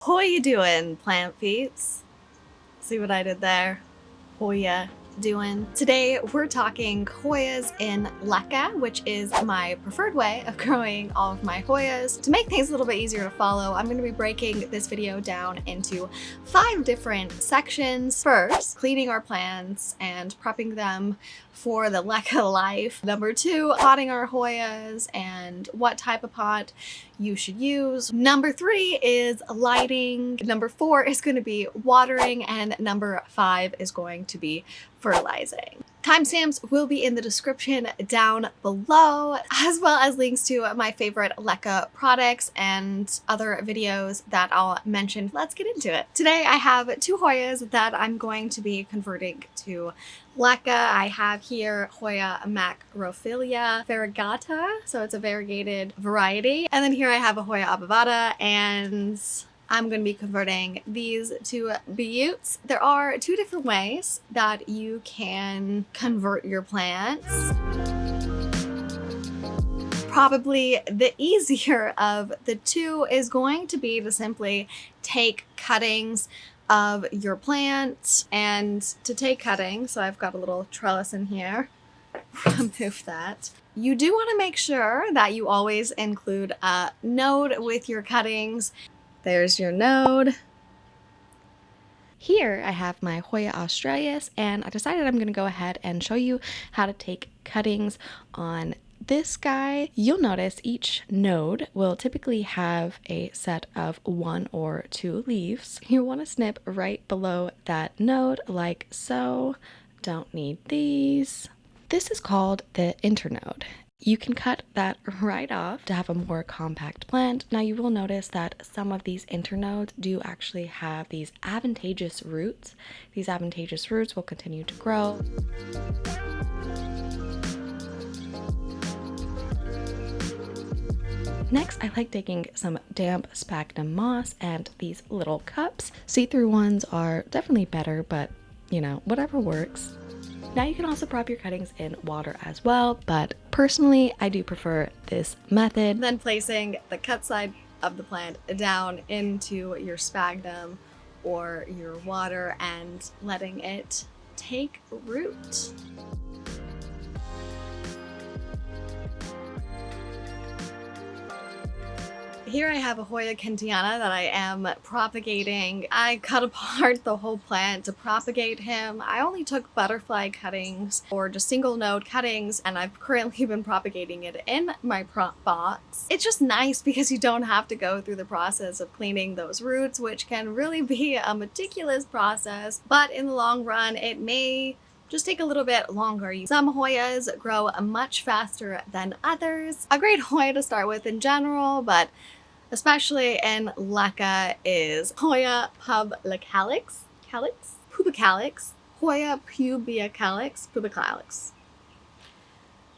How you doing, plant peeps? See what I did there? Hoya doing. Today we're talking Hoyas in Leca, which is my preferred way of growing all of my Hoyas. To make things a little bit easier to follow, I'm going to be breaking this video down into 5 different sections. First, cleaning our plants and prepping them for the Leca life. Number 2, potting our Hoyas and what type of pot you should use. Number 3 is lighting. Number 4 is going to be watering, and number 5 is going to be fertilizing. Timestamps will be in the description down below, as well as links to my favorite Leca products and other videos that I'll mention. Let's get into it. Today I have 2 Hoyas that I'm going to be converting to Leca. I have here Hoya macrophylla variegata, so it's a variegated variety. And then here I have a Hoya obovata, and I'm going to be converting these to buttes. There are 2 different ways that you can convert your plants. Probably the easier of the 2 is going to be to simply take cuttings of your plant. And to take cuttings, so I've got a little trellis in here, remove that. You do want to make sure that you always include a node with your cuttings. There's your node. Here I have my Hoya australis, and I decided I'm going to go ahead and show you how to take cuttings on this guy. You'll notice each node will typically have a set of 1 or 2 leaves. You want to snip right below that node like so. Don't need these. This is called the internode. You can cut that right off to have a more compact plant. Now you will notice that some of these internodes do actually have these advantageous roots. These advantageous roots will continue to grow. Next, I like taking some damp sphagnum moss and these little cups. See-through ones are definitely better, but you know, whatever works. Now you can also prep your cuttings in water as well, but personally I do prefer this method. Then placing the cut side of the plant down into your sphagnum or your water and letting it take root. Here I have a Hoya Kentiana that I am propagating. I cut apart the whole plant to propagate him. I only took butterfly cuttings or just single node cuttings, and I've currently been propagating it in my prop box. It's just nice because you don't have to go through the process of cleaning those roots, which can really be a meticulous process, but in the long run it may just take a little bit longer. Some Hoyas grow much faster than others. A great Hoya to start with in general, but especially in Leca, is Hoya pubicalis, Hoya pubicalis.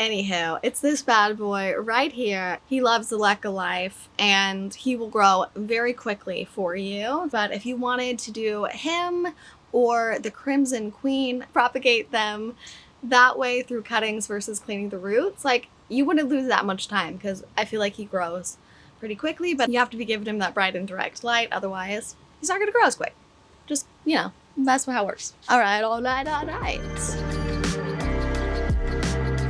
Anywho, it's this bad boy right here. He loves the Leca life and he will grow very quickly for you. But if you wanted to do him or the Crimson Queen, propagate them that way through cuttings versus cleaning the roots, like, you wouldn't lose that much time because I feel like he grows pretty quickly, but you have to be giving him that bright and direct light, otherwise he's not going to grow as quick. Just, you know, that's how it works. All right.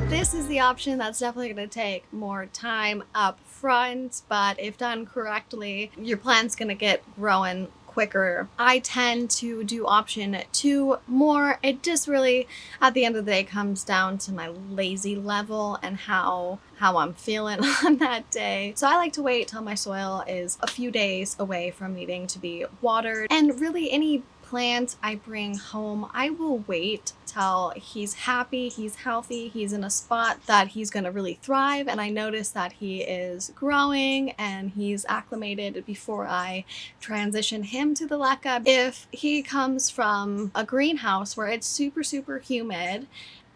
This is the option that's definitely going to take more time up front, but if done correctly, your plant's going to get growing quicker. I tend to do option 2 more. It just really, at the end of the day, comes down to my lazy level and how I'm feeling on that day. So I like to wait till my soil is a few days away from needing to be watered. And really any plant I bring home, I will wait till he's happy, he's healthy, he's in a spot that he's gonna really thrive, and I notice that he is growing and he's acclimated before I transition him to the Leca. If he comes from a greenhouse where it's super humid,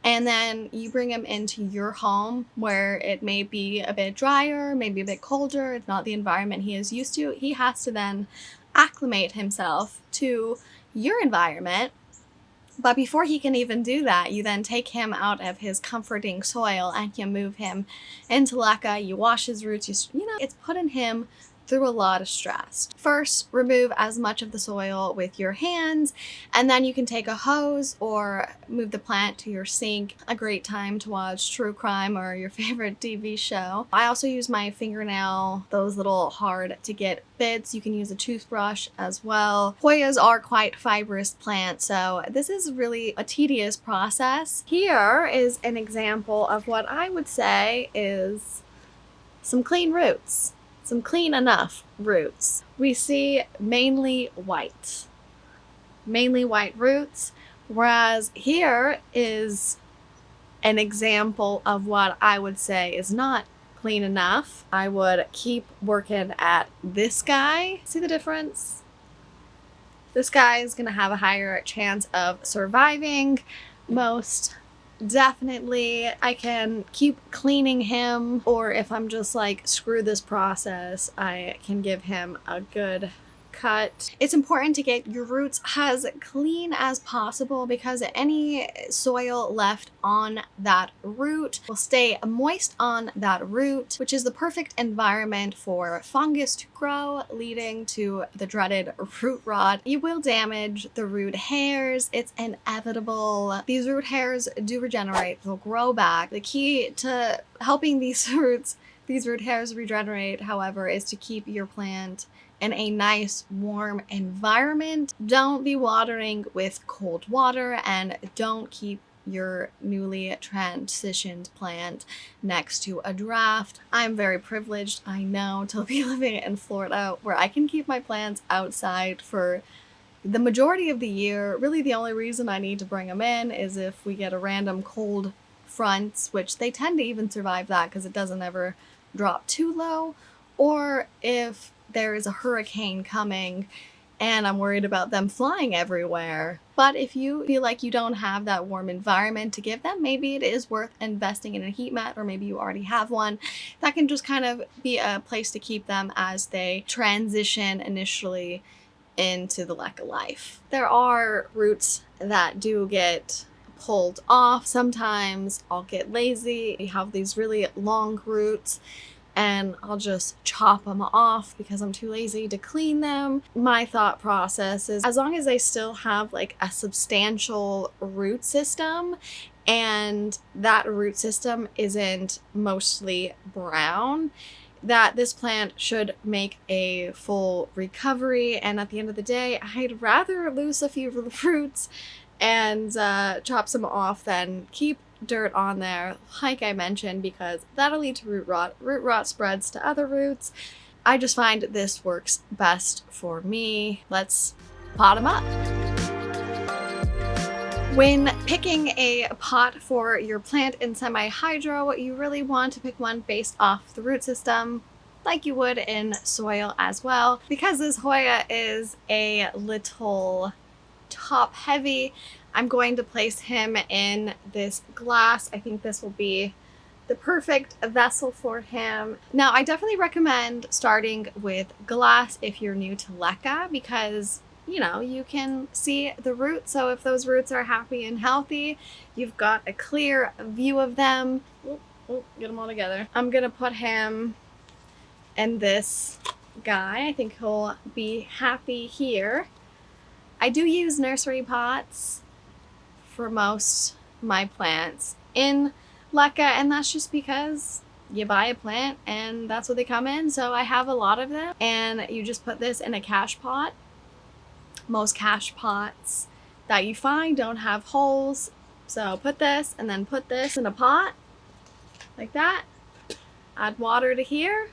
and then you bring him into your home where it may be a bit drier, maybe a bit colder, it's not the environment he is used to, he has to then acclimate himself to your environment. But before he can even do that, you then take him out of his comforting soil and you move him into Leca, you wash his roots, you know, it's putting him through a lot of stress. First, remove as much of the soil with your hands, and then you can take a hose or move the plant to your sink. A great time to watch true crime or your favorite TV show. I also use my fingernail, those little hard to get bits. You can use a toothbrush as well. Hoyas are quite fibrous plants, so this is really a tedious process. Here is an example of what I would say is some clean roots. Some clean enough roots. We see mainly white roots, whereas here is an example of what I would say is not clean enough. I would keep working at this guy. See the difference? This guy is gonna have a higher chance of surviving. Most definitely I can keep cleaning him, or if I'm just like, screw this process, I can give him a good cut. It's important to get your roots as clean as possible because any soil left on that root will stay moist on that root, which is the perfect environment for fungus to grow, leading to the dreaded root rot. You will damage the root hairs. It's inevitable. These root hairs do regenerate. They'll grow back. The key to helping these root hairs regenerate, however, is to keep your plant in a nice warm environment. Don't be watering with cold water, and don't keep your newly transitioned plant next to a draft. I'm very privileged, I know, to be living in Florida where I can keep my plants outside for the majority of the year. Really the only reason I need to bring them in is if we get a random cold front, which they tend to even survive that because it doesn't ever drop too low, or if there is a hurricane coming and I'm worried about them flying everywhere. But if you feel like you don't have that warm environment to give them, maybe it is worth investing in a heat mat, or maybe you already have one. That can just kind of be a place to keep them as they transition initially into the Leca life. There are roots that do get pulled off. Sometimes I'll get lazy. We have these really long roots and I'll just chop them off because I'm too lazy to clean them. My thought process is, as long as they still have like a substantial root system and that root system isn't mostly brown, that this plant should make a full recovery. And at the end of the day, I'd rather lose a few roots and chop some off than keep dirt on there, like I mentioned, because that'll lead to root rot. Root rot spreads to other roots. I just find this works best for me. Let's pot them up. When picking a pot for your plant in semi-hydro, you really want to pick one based off the root system, like you would in soil as well. Because this Hoya is a little top heavy, I'm going to place him in this glass. I think this will be the perfect vessel for him. Now, I definitely recommend starting with glass if you're new to Leca, because you know, you can see the roots. So if those roots are happy and healthy, you've got a clear view of them. Get them all together. I'm gonna put him in this guy. I think he'll be happy here. I do use nursery pots for most of my plants in Leca, and that's just because you buy a plant and that's what they come in. So I have a lot of them, and you just put this in a cache pot. Most cache pots that you find don't have holes, so put this and then put this in a pot like that. Add water to here.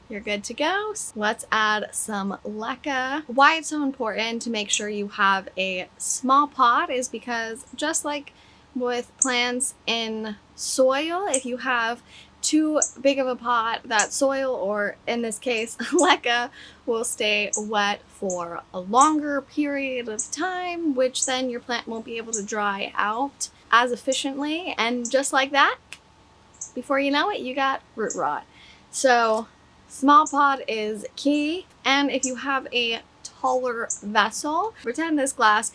You're good to go. Let's add some Leca. Why it's so important to make sure you have a small pot is because, just like with plants in soil, if you have too big of a pot, that soil, or in this case Leca, will stay wet for a longer period of time, which then your plant won't be able to dry out as efficiently, and just like that, before you know it, you got root rot. So small pot is key. And if you have a taller vessel, pretend this glass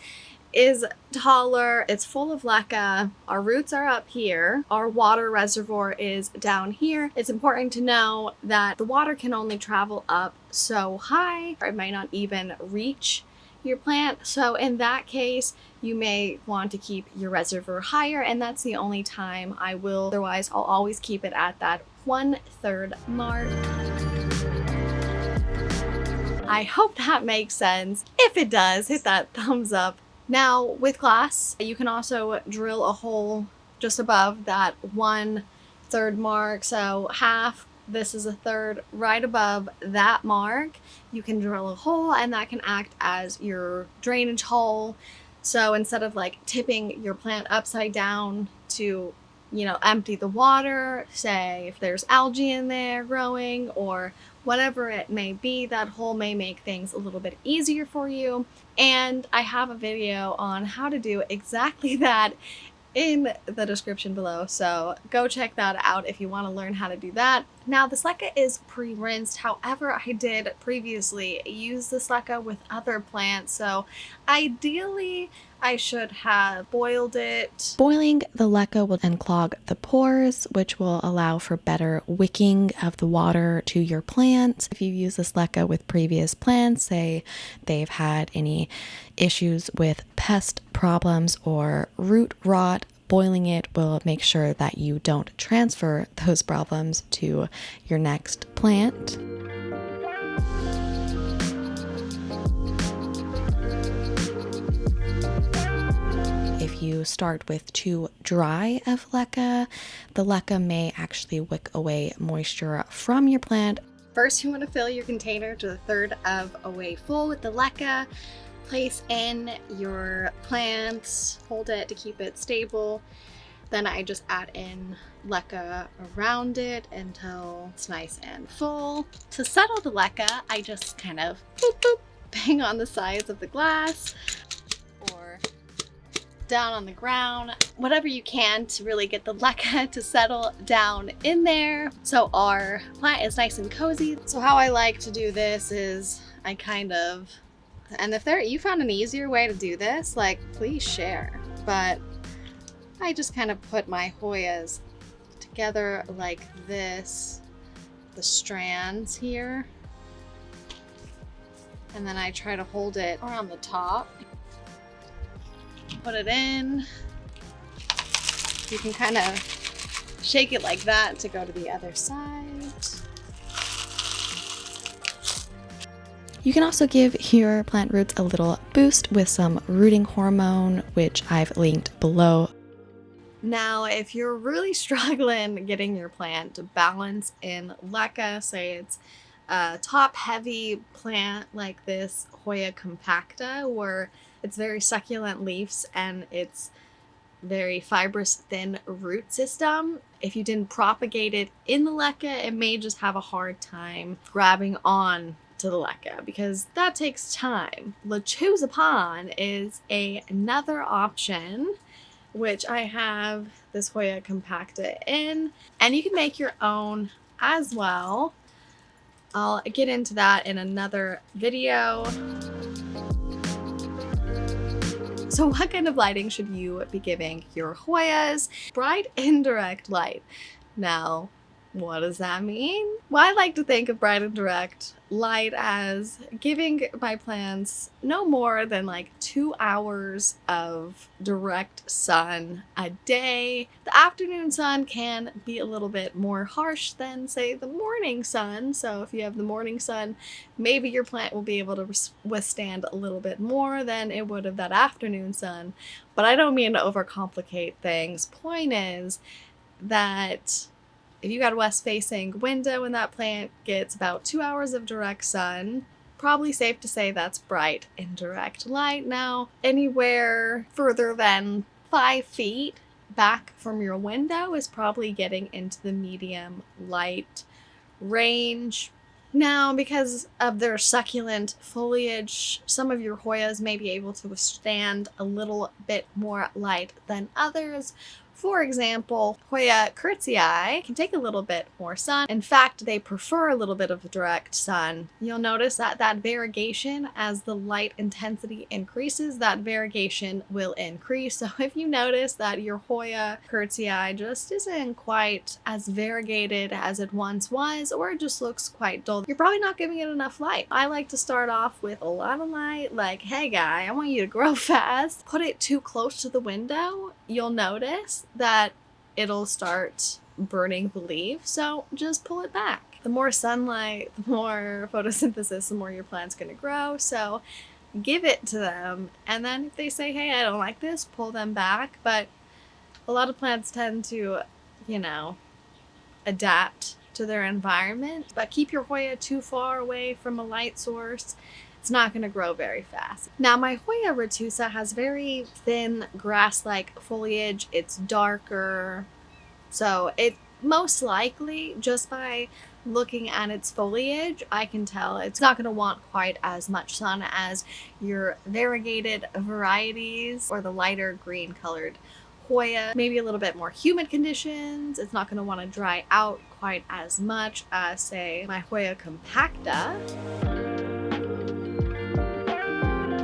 is taller. It's full of leca. Our roots are up here. Our water reservoir is down here. It's important to know that the water can only travel up so high, or it might not even reach your plant. So in that case, you may want to keep your reservoir higher, and that's the only time I will. Otherwise, I'll always keep it at that 1/3 mark. I hope that makes sense. If it does, hit that thumbs up. Now with glass, you can also drill a hole just above that 1/3 mark. So half, this is 1/3, right above that mark. You can drill a hole, and that can act as your drainage hole. So instead of like tipping your plant upside down to, empty the water, say if there's algae in there growing or whatever it may be, that hole may make things a little bit easier for you. And I have a video on how to do exactly that in the description below, so go check that out if you want to learn how to do that. Now this leca is pre-rinsed, however I did previously use this leca with other plants, so ideally I should have boiled it. Boiling the leca will unclog the pores, which will allow for better wicking of the water to your plant. If you use this leca with previous plants, say they've had any issues with pest problems or root rot, boiling it will make sure that you don't transfer those problems to your next plant. If you start with too dry of leca, the leca may actually wick away moisture from your plant. First, you want to fill your container to 1/3 of a way full with the leca. Place in your plants, hold it to keep it stable. Then I just add in leca around it until it's nice and full. To settle the leca, I just kind of boop, boop, bang on the sides of the glass or down on the ground, whatever you can to really get the leca to settle down in there so our plant is nice and cozy. So how I like to do this is and if you found an easier way to do this, like, please share. But I just kind of put my Hoyas together like this, the strands here, and then I try to hold it around the top. Put it in. You can kind of shake it like that to go to the other side. You can also give your plant roots a little boost with some rooting hormone, which I've linked below. Now, if you're really struggling getting your plant to balance in leca, say it's a top-heavy plant like this Hoya compacta, where it's very succulent leaves and it's very fibrous, thin root system. If you didn't propagate it in the leca, it may just have a hard time grabbing on to the leca because that takes time. Lechuzapon is another option, which I have this Hoya compacta in, and you can make your own as well. I'll get into that in another video. So what kind of lighting should you be giving your Hoyas? Bright indirect light. Now, what does that mean? Well, I like to think of bright indirect light as giving my plants no more than like 2 hours of direct sun a day. The afternoon sun can be a little bit more harsh than, say, the morning sun. So if you have the morning sun, maybe your plant will be able to withstand a little bit more than it would of that afternoon sun. But I don't mean to overcomplicate things. Point is that if you got a west-facing window and that plant gets about 2 hours of direct sun, probably safe to say that's bright indirect light. Now, anywhere further than 5 feet back from your window is probably getting into the medium light range. Now, because of their succulent foliage, some of your Hoyas may be able to withstand a little bit more light than others. For example, Hoya curtsii can take a little bit more sun. In fact, they prefer a little bit of direct sun. You'll notice that variegation, as the light intensity increases, that variegation will increase. So if you notice that your Hoya curtsii just isn't quite as variegated as it once was, or it just looks quite dull, you're probably not giving it enough light. I like to start off with a lot of light, like, hey guy, I want you to grow fast. Put it too close to the window, you'll notice that it'll start burning the leaf, so just pull it back. The more sunlight, the more photosynthesis, the more your plant's gonna grow, so give it to them. And then if they say, hey, I don't like this, pull them back. But a lot of plants tend to, you know, adapt to their environment, but keep your Hoya too far away from a light source, it's not going to grow very fast. Now, my Hoya retusa has very thin grass-like foliage. It's darker, so it most likely, just by looking at its foliage, I can tell it's not going to want quite as much sun as your variegated varieties or the lighter green colored Hoya. Maybe a little bit more humid conditions. It's not going to want to dry out quite as much as, say, my Hoya compacta.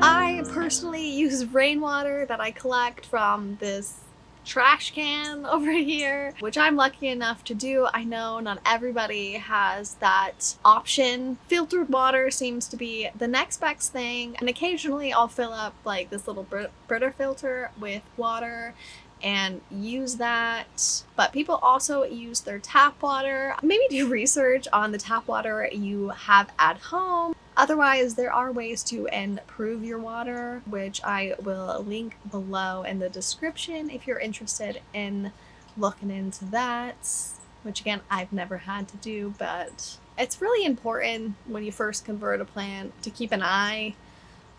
I personally use rainwater that I collect from this trash can over here, which I'm lucky enough to do. I know not everybody has that option. Filtered water seems to be the next best thing, and occasionally I'll fill up like this little Brita filter with water and use that. But people also use their tap water. Maybe do research on the tap water you have at home. Otherwise, there are ways to improve your water, which I will link below in the description if you're interested in looking into that, which again, I've never had to do, but it's really important when you first convert a plant to keep an eye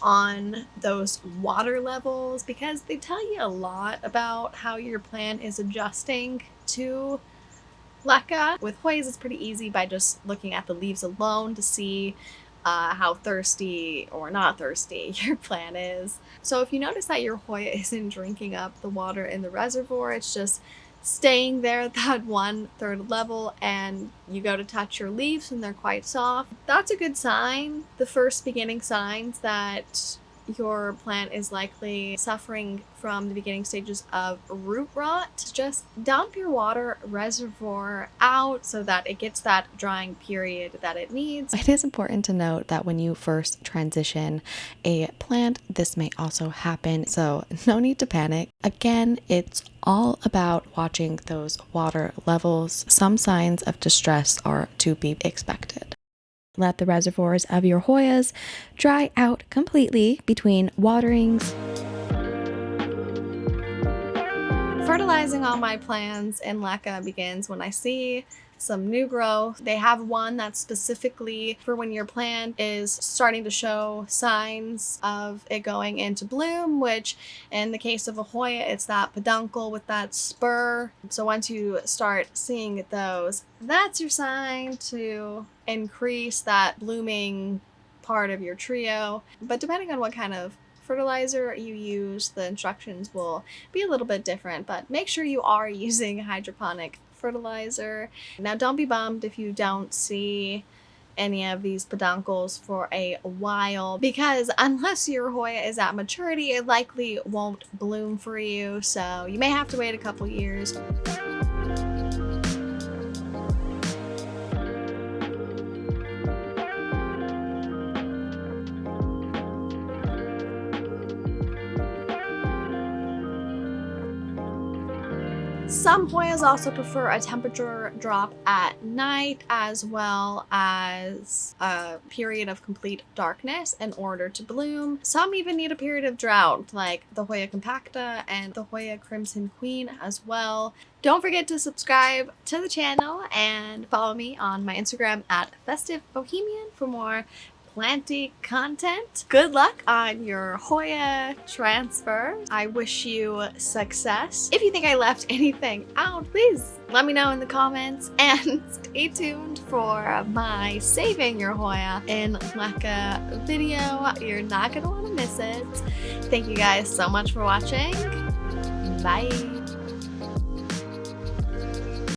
on those water levels, because they tell you a lot about how your plant is adjusting to Leca. With Hoyas, it's pretty easy by just looking at the leaves alone to see how thirsty or not thirsty your plant is. So if you notice that your Hoya isn't drinking up the water in the reservoir, it's just staying there at that 1/3 level, and you go to touch your leaves and they're quite soft, that's a good sign. The first beginning signs that your plant is likely suffering from the beginning stages of root rot, just dump your water reservoir out so that it gets that drying period that it needs. It is important to note that when you first transition a plant, this may also happen, so no need to panic. Again, it's all about watching those water levels. Some signs of distress are to be expected. Let the reservoirs of your Hoyas dry out completely between waterings. Fertilizing all my plants in Leca begins when I see some new growth. They have one that's specifically for when your plant is starting to show signs of it going into bloom, which in the case of a Hoya, it's that peduncle with that spur. So once you start seeing those, that's your sign to increase that blooming part of your trio. But depending on what kind of fertilizer you use, the instructions will be a little bit different, but make sure you are using hydroponic fertilizer. Now, don't be bummed if you don't see any of these peduncles for a while, because unless your Hoya is at maturity, it likely won't bloom for you, so you may have to wait a couple years. Some Hoyas also prefer a temperature drop at night, as well as a period of complete darkness in order to bloom. Some even need a period of drought, like the Hoya compacta and the Hoya crimson queen as well. Don't forget to subscribe to the channel and follow me on my Instagram at Festive Bohemian for more planty content. Good luck on your Hoya transfer. I wish you success. If you think I left anything out, please let me know in the comments, and stay tuned for my Saving Your Hoya in Leca video. You're not gonna want to miss it. Thank you guys so much for watching. Bye.